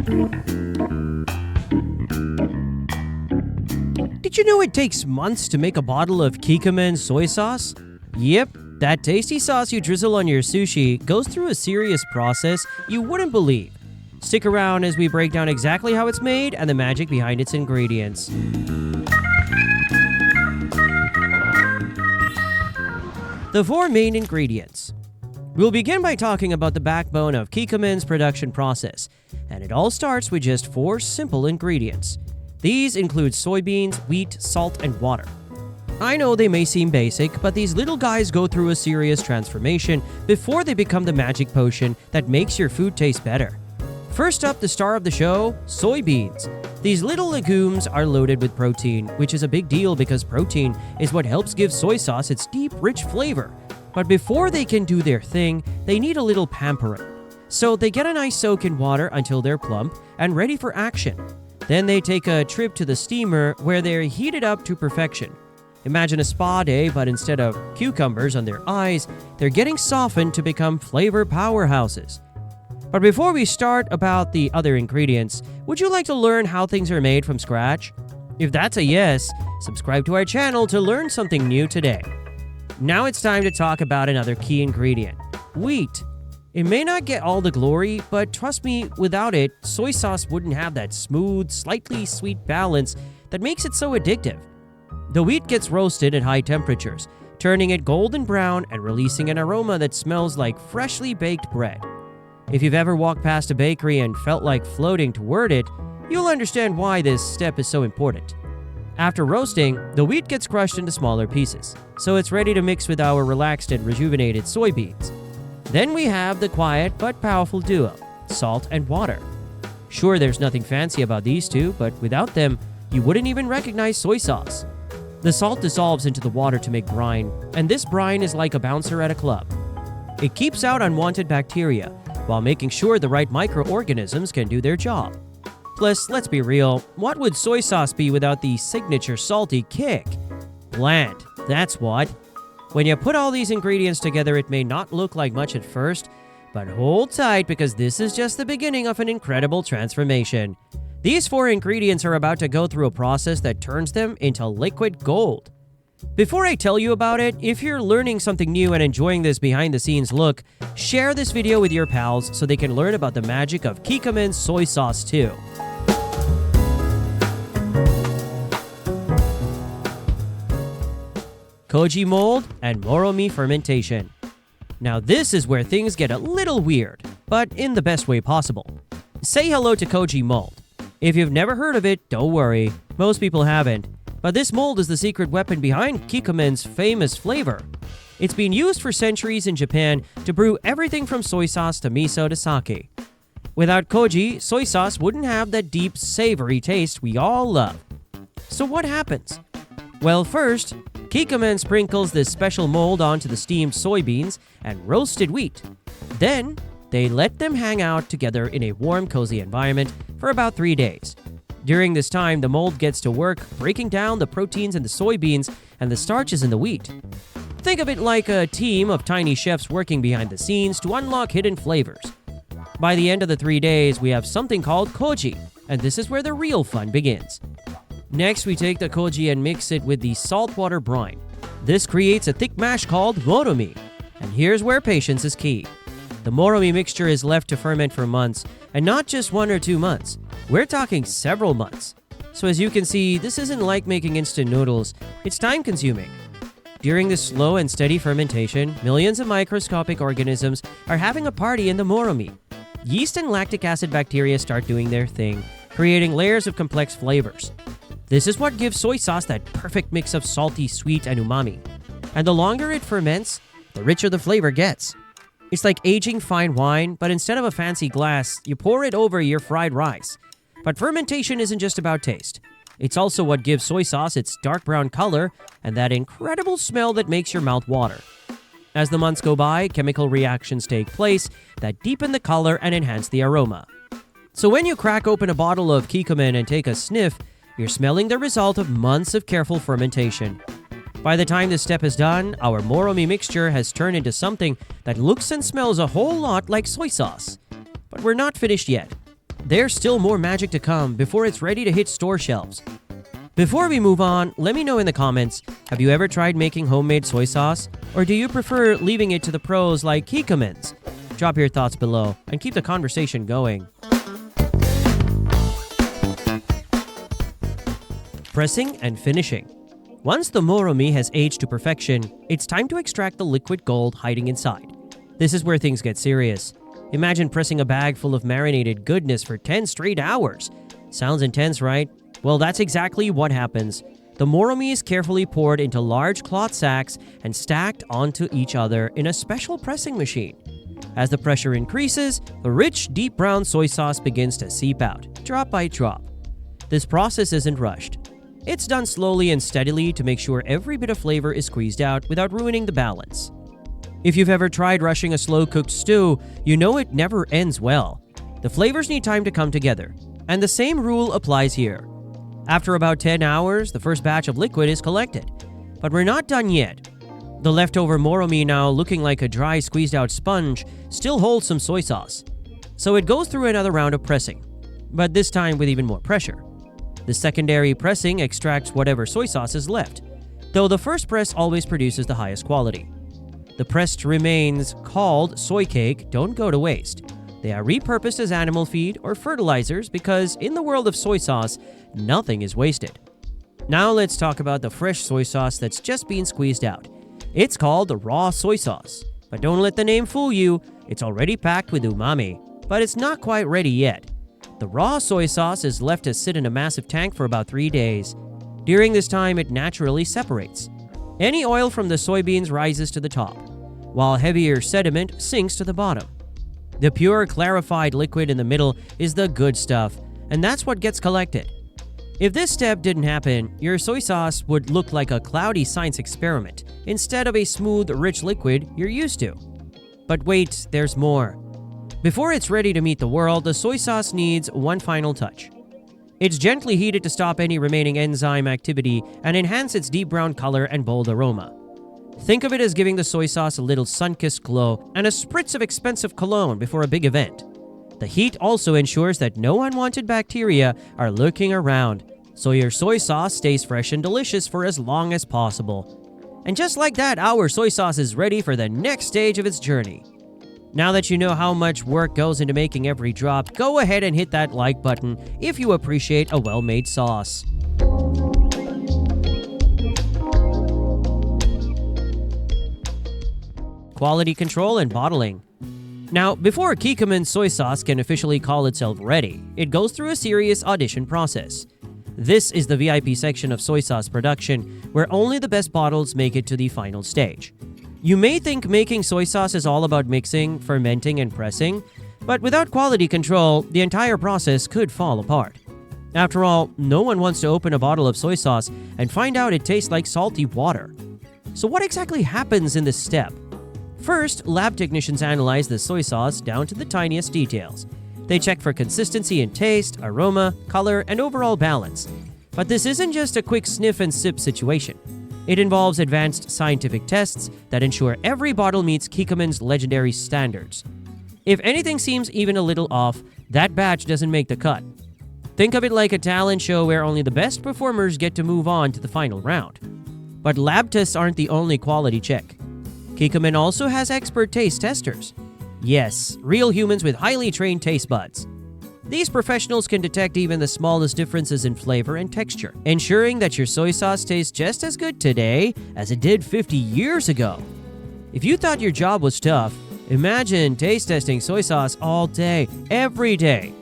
Did you know it takes months to make a bottle of Kikkoman soy sauce? Yep, that tasty sauce you drizzle on your sushi goes through a serious process you wouldn't believe. Stick around as we break down exactly how it's made and the magic behind its ingredients. The 4 main ingredients. We'll begin by talking about the backbone of Kikkoman's production process, and it all starts with just 4 simple ingredients. These include soybeans, wheat, salt, and water. I know they may seem basic, but these little guys go through a serious transformation before they become the magic potion that makes your food taste better. First up, the star of the show, soybeans. These little legumes are loaded with protein, which is a big deal because protein is what helps give soy sauce its deep, rich flavor. But before they can do their thing, they need a little pampering. So they get a nice soak in water until they're plump and ready for action. Then they take a trip to the steamer where they're heated up to perfection. Imagine a spa day, but instead of cucumbers on their eyes, they're getting softened to become flavor powerhouses. But before we start about the other ingredients, would you like to learn how things are made from scratch? If that's a yes, subscribe to our channel to learn something new today. Now it's time to talk about another key ingredient, wheat. It may not get all the glory, but trust me, without it, soy sauce wouldn't have that smooth, slightly sweet balance that makes it so addictive. The wheat gets roasted at high temperatures, turning it golden brown and releasing an aroma that smells like freshly baked bread. If you've ever walked past a bakery and felt like floating toward it, you'll understand why this step is so important. After roasting, the wheat gets crushed into smaller pieces, so it's ready to mix with our relaxed and rejuvenated soybeans. Then we have the quiet but powerful duo, salt and water. Sure, there's nothing fancy about these two, but without them, you wouldn't even recognize soy sauce. The salt dissolves into the water to make brine, and this brine is like a bouncer at a club. It keeps out unwanted bacteria, while making sure the right microorganisms can do their job. Plus, let's be real, what would soy sauce be without the signature salty kick? Bland, that's what. When you put all these ingredients together, it may not look like much at first, but hold tight because this is just the beginning of an incredible transformation. These 4 ingredients are about to go through a process that turns them into liquid gold. Before I tell you about it, if you're learning something new and enjoying this behind-the-scenes look, share this video with your pals so they can learn about the magic of Kikkoman soy sauce too. Koji mold and moromi fermentation. Now this is where things get a little weird, but in the best way possible. Say hello to koji mold. If you've never heard of it, don't worry. Most people haven't. But this mold is the secret weapon behind Kikkoman's famous flavor. It's been used for centuries in Japan to brew everything from soy sauce to miso to sake. Without koji, soy sauce wouldn't have that deep, savory taste we all love. So what happens? Well, first, Kikkoman sprinkles this special mold onto the steamed soybeans and roasted wheat. Then, they let them hang out together in a warm, cozy environment for about 3 days. During this time, the mold gets to work breaking down the proteins in the soybeans and the starches in the wheat. Think of it like a team of tiny chefs working behind the scenes to unlock hidden flavors. By the end of the 3 days, we have something called koji, and this is where the real fun begins. Next, we take the koji and mix it with the saltwater brine. This creates a thick mash called moromi, and here's where patience is key. The moromi mixture is left to ferment for months, and not just 1 or 2 months. We're talking several months. So as you can see, this isn't like making instant noodles, it's time-consuming. During this slow and steady fermentation, millions of microscopic organisms are having a party in the moromi. Yeast and lactic acid bacteria start doing their thing, creating layers of complex flavors. This is what gives soy sauce that perfect mix of salty, sweet, and umami. And the longer it ferments, the richer the flavor gets. It's like aging fine wine, but instead of a fancy glass, you pour it over your fried rice. But fermentation isn't just about taste. It's also what gives soy sauce its dark brown color and that incredible smell that makes your mouth water. As the months go by, chemical reactions take place that deepen the color and enhance the aroma. So when you crack open a bottle of Kikkoman and take a sniff, you're smelling the result of months of careful fermentation. By the time this step is done, our moromi mixture has turned into something that looks and smells a whole lot like soy sauce. But we're not finished yet. there's still more magic to come before it's ready to hit store shelves. Before we move on, let me know in the comments, have you ever tried making homemade soy sauce? Or do you prefer leaving it to the pros like Kikkoman's? Drop your thoughts below and keep the conversation going. Pressing and finishing. Once the umami has aged to perfection, it's time to extract the liquid gold hiding inside. This is where things get serious. Imagine pressing a bag full of marinated goodness for 10 straight hours. Sounds intense, right? Well, that's exactly what happens. The umami is carefully poured into large cloth sacks and stacked onto each other in a special pressing machine. As the pressure increases, the rich, deep brown soy sauce begins to seep out, drop by drop. This process isn't rushed. It's done slowly and steadily to make sure every bit of flavor is squeezed out without ruining the balance. If you've ever tried rushing a slow-cooked stew, you know it never ends well. The flavors need time to come together, and the same rule applies here. After about 10 hours, the first batch of liquid is collected. But we're not done yet. The leftover umami, now looking like a dry, squeezed-out sponge, still holds some soy sauce. So it goes through another round of pressing, but this time with even more pressure. The secondary pressing extracts whatever soy sauce is left, though the first press always produces the highest quality. The pressed remains, called soy cake, don't go to waste. They are repurposed as animal feed or fertilizers because in the world of soy sauce, nothing is wasted. Now let's talk about the fresh soy sauce that's just been squeezed out. It's called the raw soy sauce, but don't let the name fool you. It's already packed with umami, but it's not quite ready yet. The raw soy sauce is left to sit in a massive tank for about 3 days. During this time, it naturally separates. Any oil from the soybeans rises to the top, while heavier sediment sinks to the bottom. The pure, clarified liquid in the middle is the good stuff, and that's what gets collected. If this step didn't happen, your soy sauce would look like a cloudy science experiment instead of a smooth, rich liquid you're used to. But wait, there's more. Before it's ready to meet the world, the soy sauce needs one final touch. It's gently heated to stop any remaining enzyme activity and enhance its deep brown color and bold aroma. Think of it as giving the soy sauce a little sun-kissed glow and a spritz of expensive cologne before a big event. The heat also ensures that no unwanted bacteria are lurking around, so your soy sauce stays fresh and delicious for as long as possible. And just like that, our soy sauce is ready for the next stage of its journey. Now that you know how much work goes into making every drop, go ahead and hit that like button if you appreciate a well-made sauce. Quality control and bottling. Now, before Kikkoman soy sauce can officially call itself ready, it goes through a serious audition process. This is the VIP section of soy sauce production, where only the best bottles make it to the final stage. You may think making soy sauce is all about mixing, fermenting, and pressing, but without quality control, the entire process could fall apart. After all, no one wants to open a bottle of soy sauce and find out it tastes like salty water. So what exactly happens in this step? First, lab technicians analyze the soy sauce down to the tiniest details. They check for consistency in taste, aroma, color, and overall balance. But this isn't just a quick sniff and sip situation. It involves advanced scientific tests that ensure every bottle meets Kikkoman's legendary standards. If anything seems even a little off, that batch doesn't make the cut. Think of it like a talent show where only the best performers get to move on to the final round. But lab tests aren't the only quality check. Kikkoman also has expert taste testers. Yes, real humans with highly trained taste buds. These professionals can detect even the smallest differences in flavor and texture, ensuring that your soy sauce tastes just as good today as it did 50 years ago. If you thought your job was tough, imagine taste testing soy sauce all day, every day.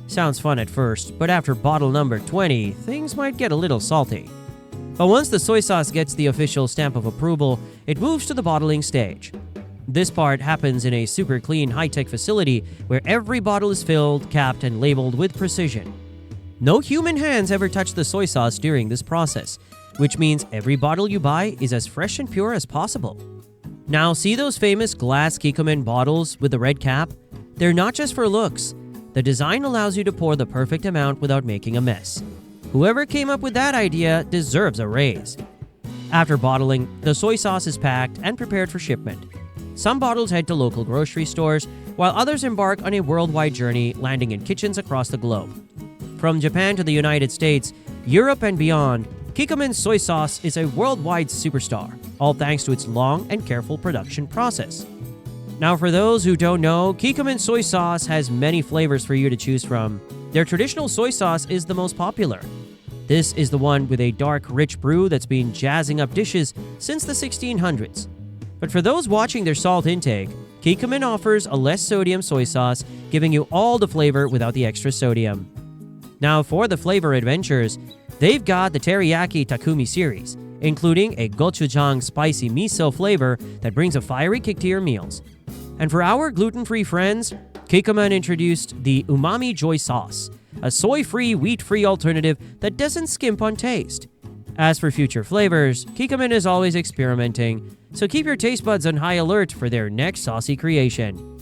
Sounds fun at first, but after bottle number 20, things might get a little salty. But once the soy sauce gets the official stamp of approval, it moves to the bottling stage. This part happens in a super clean, high-tech facility where every bottle is filled, capped, and labeled with precision. No human hands ever touch the soy sauce during this process, which means every bottle you buy is as fresh and pure as possible. Now, see those famous glass Kikkoman bottles with the red cap? They're not just for looks. The design allows you to pour the perfect amount without making a mess. Whoever came up with that idea deserves a raise. After bottling, the soy sauce is packed and prepared for shipment. Some bottles head to local grocery stores, while others embark on a worldwide journey, landing in kitchens across the globe. From Japan to the United States, Europe, and beyond, Kikkoman soy sauce is a worldwide superstar, all thanks to its long and careful production process. Now, for those who don't know, Kikkoman soy sauce has many flavors for you to choose from. Their traditional soy sauce is the most popular. This is the one with a dark, rich brew that's been jazzing up dishes since the 1600s. But for those watching their salt intake, Kikkoman offers a less sodium soy sauce, giving you all the flavor without the extra sodium. Now, for the flavor adventures, they've got the Teriyaki Takumi series, including a gochujang spicy miso flavor that brings a fiery kick to your meals. And for our gluten-free friends, Kikkoman introduced the umami joy sauce, a soy-free, wheat-free alternative that doesn't skimp on taste. As for future flavors, Kikkoman is always experimenting, so keep your taste buds on high alert for their next saucy creation.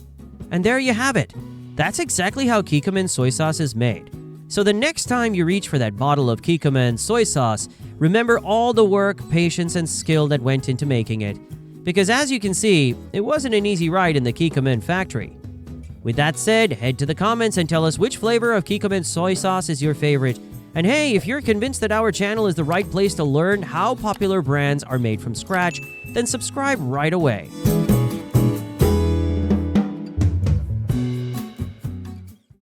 And there you have it. That's exactly how Kikkoman soy sauce is made. So the next time you reach for that bottle of Kikkoman soy sauce, remember all the work, patience, and skill that went into making it. Because as you can see, it wasn't an easy ride in the Kikkoman factory. With that said, head to the comments and tell us which flavor of Kikkoman soy sauce is your favorite. And hey, if you're convinced that our channel is the right place to learn how popular brands are made from scratch, then subscribe right away.